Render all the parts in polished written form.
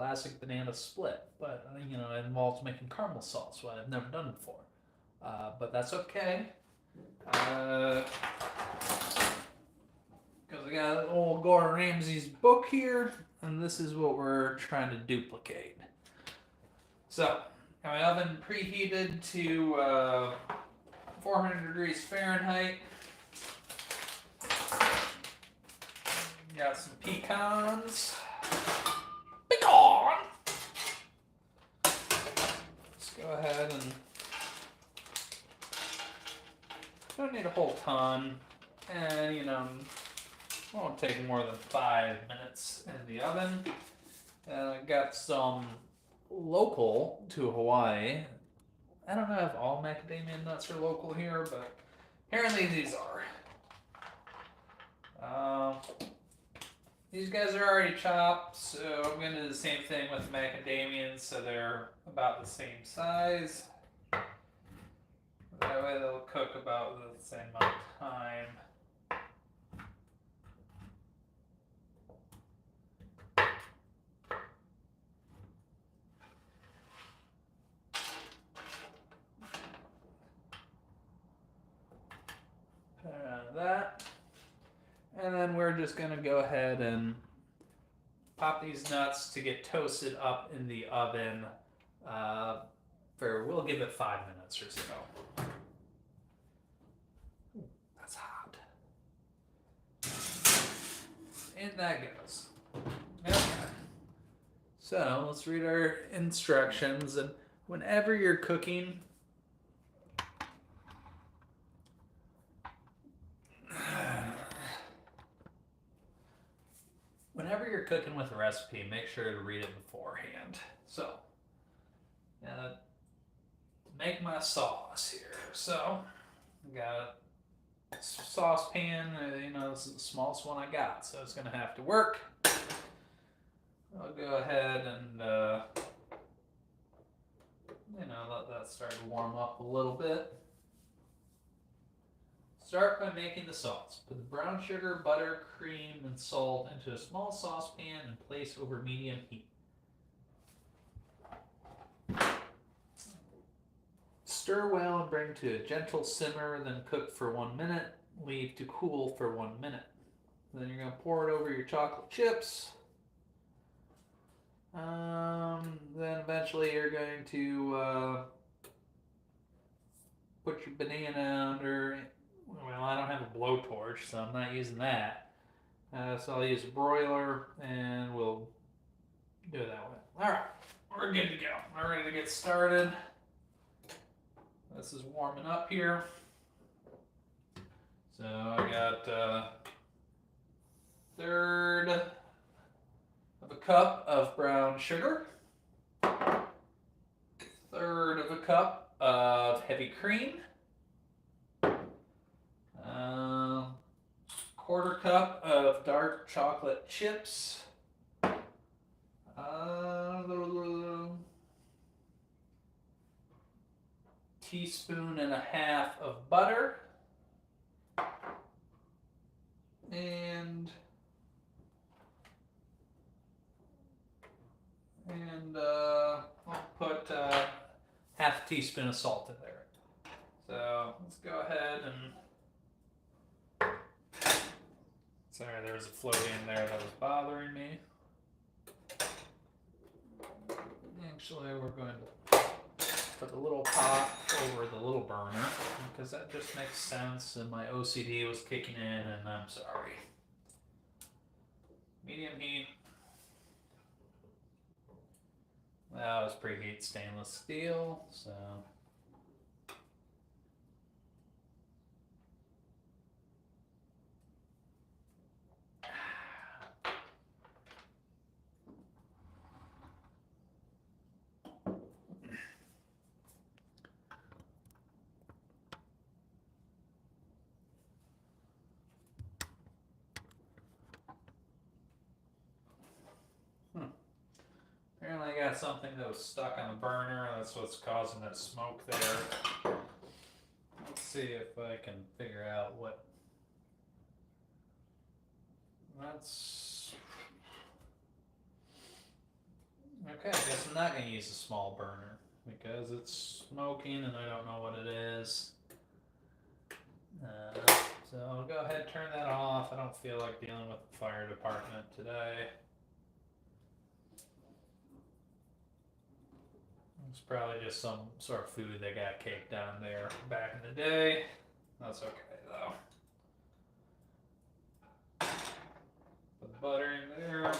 classic banana split, but you know it involves making caramel sauce, what I've never done before. But that's okay, because I got old Gordan Ramsay's book here, and this is what we're trying to duplicate. So, got my oven preheated to 400 degrees Fahrenheit. Got some pecans. Pecan! Let's go ahead and don't need a whole ton. And you know, won't take more than 5 minutes in the oven. I got some local to Hawaii. I don't know if all macadamia nuts are local here, but apparently these are. These guys are already chopped, so I'm going to do the same thing with macadamians, so they're about the same size. That way they'll cook about the same amount of time. That. And then we're just going to go ahead and pop these nuts to get toasted up in the oven we'll give it 5 minutes or so. Ooh, that's hot. And that goes. Okay. So let's read our instructions. And whenever you're cooking, with a recipe, make sure to read it beforehand. So, to make my sauce here. So, I got a saucepan. You know, this is the smallest one I got, so it's going to have to work. I'll go ahead and let that start to warm up a little bit. Start by making the sauce. Put the brown sugar, butter, cream, and salt into a small saucepan and place over medium heat. Stir well and bring to a gentle simmer, then cook for 1 minute. Leave to cool for 1 minute. Then you're going to pour it over your chocolate chips. Then eventually you're going to put your banana under. Well, I don't have a blowtorch, so I'm not using that. So I'll use a broiler, and we'll do it that way. All right, we're good to go. We're ready to get started. This is warming up here. So I got a third of a cup of brown sugar, third of a cup of heavy cream, quarter cup of dark chocolate chips, teaspoon and a half of butter, and I'll put half a teaspoon of salt in there. So let's go ahead and. Sorry, there was a float in there that was bothering me. Actually, we're going to put the little pot over the little burner because that just makes sense, and my OCD was kicking in, and I'm sorry. Medium heat. That was preheat stainless steel, so. Apparently I got something that was stuck on the burner. That's what's causing that smoke there. Let's see if I can figure out what. I'm not going to use a small burner because it's smoking and I don't know what it is. So I'll go ahead and turn that off. I don't feel like dealing with the fire department today. It's probably just some sort of food they got caked down there back in the day. That's okay though. Put the butter in there.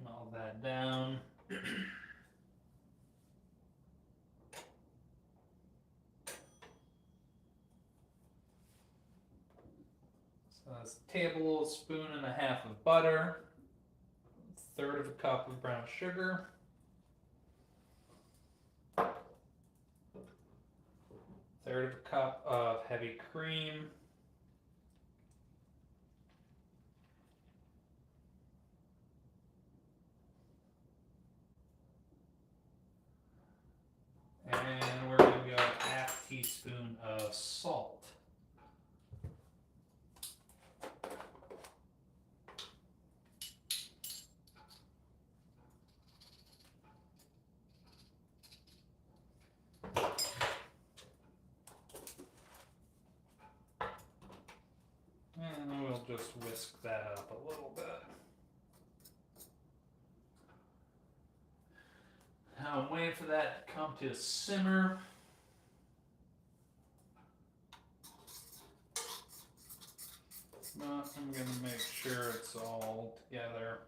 Melt that down. So that's a tablespoon and a half of butter, a third of a cup of brown sugar, third of a cup of heavy cream, and we're going to go half teaspoon of salt. And we'll just whisk that up a little bit. Now I'm waiting for that to come to a simmer. But I'm going to make sure it's all together.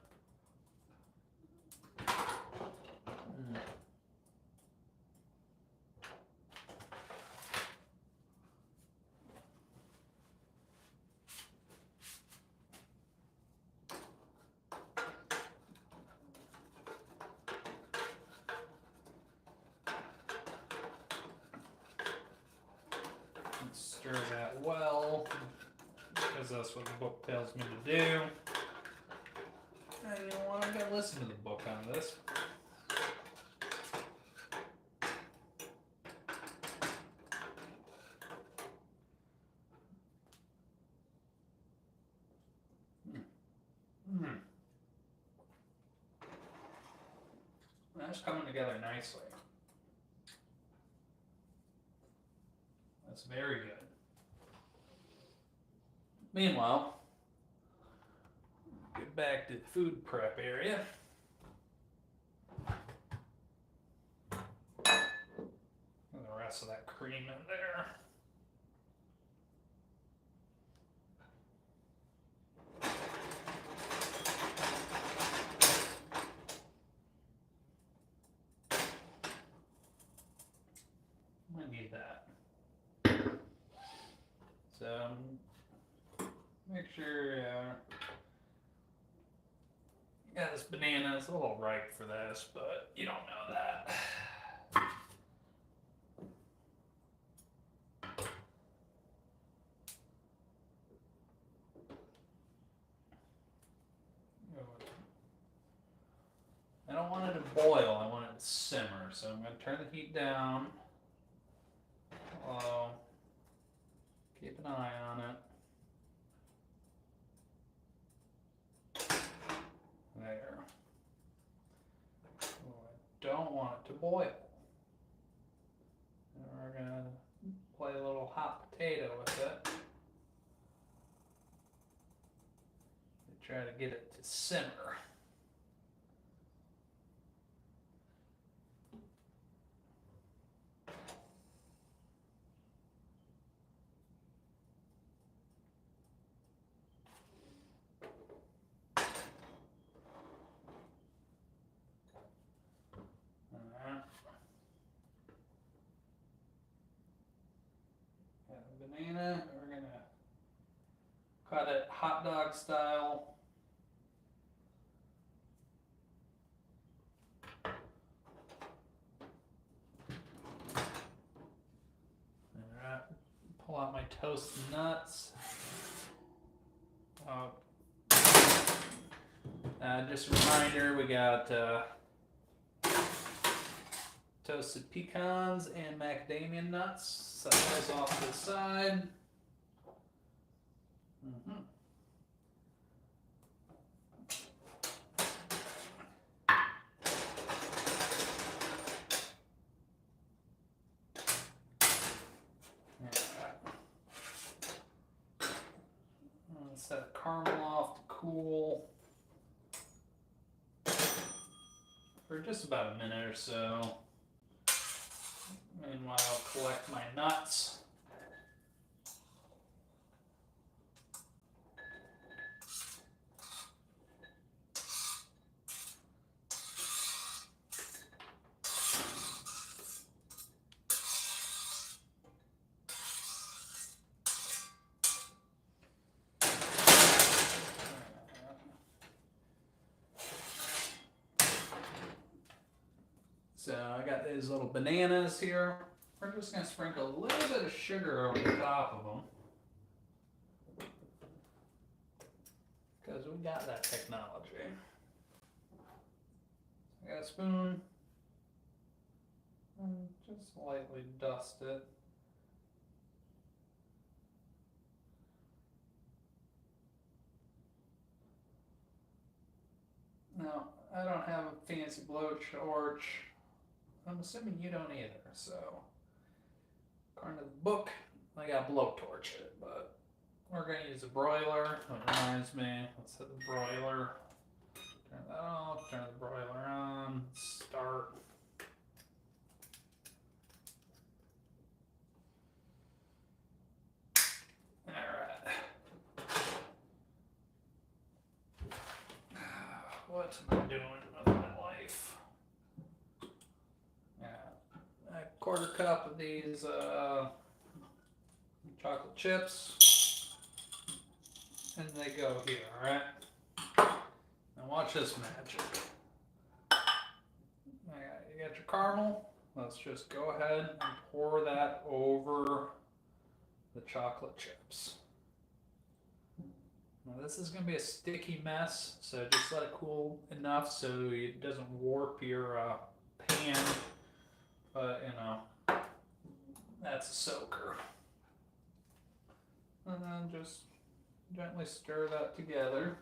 Stir that well, because that's what the book tells me to do. And you know what, I'm going to listen to the book on this. That's coming together nicely. That's very good. Meanwhile, get back to the food prep area. And the rest of that cream in there. I need that. So make sure you got this banana. It's a little ripe for this, but you don't know that. I don't want it to boil, I want it to simmer. So I'm going to turn the heat down. Low. Keep an eye on it. There. Oh, I don't want it to boil. And we're going to play a little hot potato with it. Try to get it to simmer. Banana, we're gonna cut it hot dog style. Alright, pull out my toasted nuts. Just a reminder, we got roasted pecans and macadamia nuts. Set those off to the side. Set caramel off to cool for just about a minute or so. Meanwhile, I'll collect my nuts. So I got these little bananas here. We're just going to sprinkle a little bit of sugar over the top of them, because we got that technology. I got a spoon, and just lightly dust it. Now, I don't have a fancy blowtorch. I'm assuming you don't either, so according to the book, I got blowtorch it, but we're going to use a broiler. That reminds me, let's hit the broiler. Turn that off, turn the broiler on, start. Alright. What am I doing with my life? Quarter cup of these chocolate chips, and they go here, alright? Now watch this magic. You got your caramel. Let's just go ahead and pour that over the chocolate chips. Now this is going to be a sticky mess, so just let it cool enough so it doesn't warp your pan. But, you know, that's a soaker. And then just gently stir that together.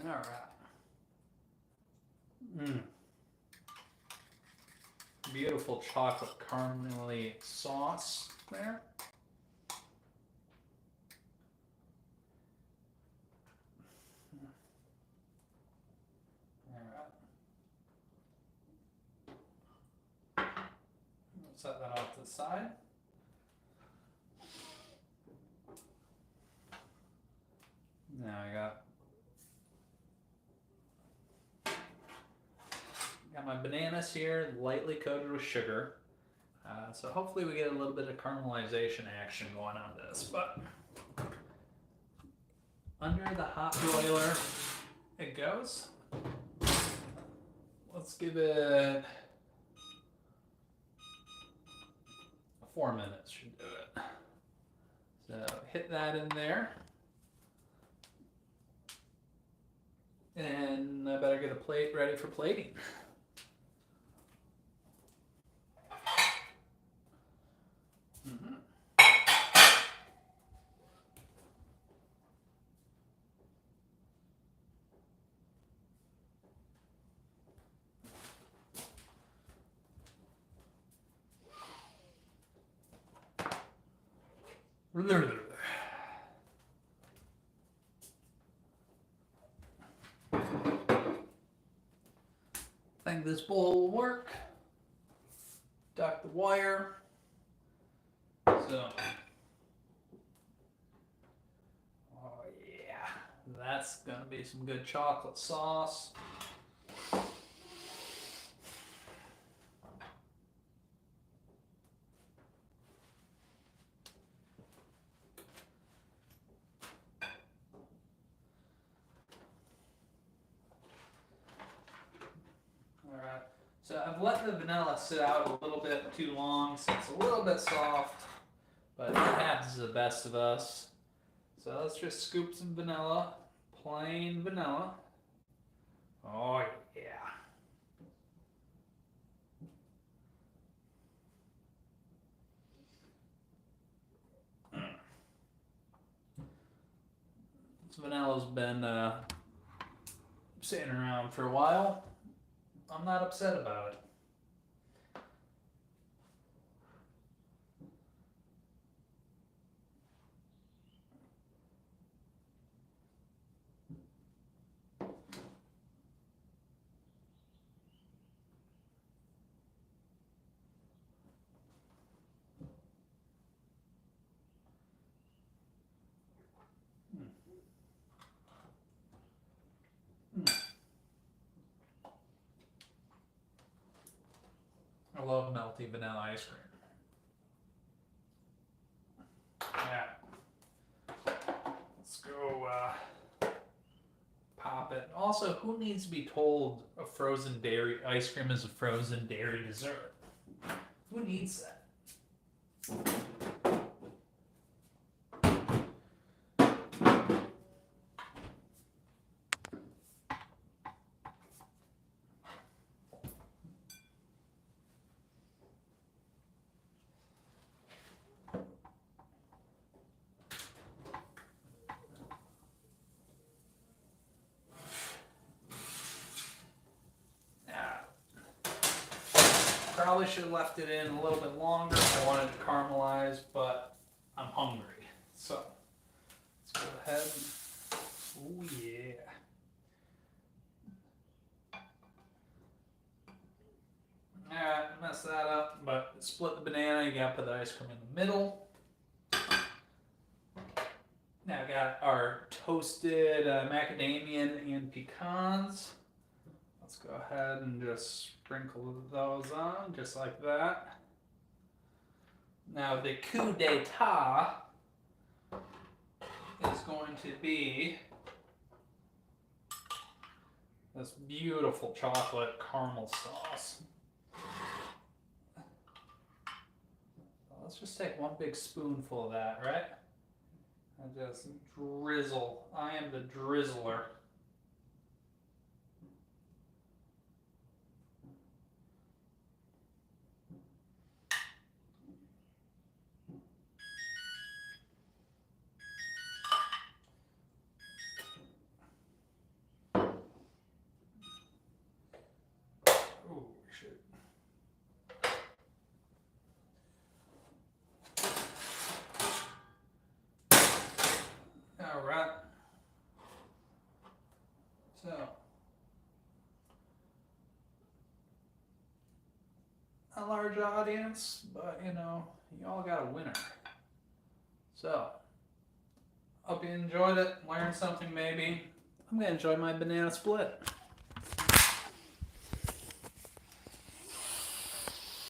All right. Beautiful chocolate caramely sauce there. All right. Set that off to the side. Now I got my bananas here, lightly coated with sugar. So hopefully we get a little bit of caramelization action going on this. But under the hot broiler it goes. Let's give it 4 minutes should do it. So hit that in there. And I better get a plate ready for plating. I think this bowl will work. Duck the wire. So, oh yeah, that's gonna be some good chocolate sauce. So I've let the vanilla sit out a little bit too long, so it's a little bit soft, but it happens to the best of us. So let's just scoop some vanilla, plain vanilla. Oh yeah. This vanilla's been sitting around for a while. I'm not upset about it. I love melty vanilla ice cream. Yeah. Let's go pop it. Also, who needs to be told a frozen dairy ice cream is a frozen dairy dessert? Who needs that? Probably should have left it in a little bit longer if I wanted to caramelize, but I'm hungry. So let's go ahead. Oh yeah. Alright, mess that up, but split the banana, you gotta put the ice cream in the middle. Now we got our toasted macadamia and pecans. Let's go ahead and just sprinkle those on, just like that. Now the coup d'etat is going to be this beautiful chocolate caramel sauce. Let's just take one big spoonful of that, right? And just drizzle. I am the drizzler. Oh, shit. All right. So, a large audience, but you know, you all got a winner. So, hope you enjoyed it, learned something maybe. I'm gonna enjoy my banana split.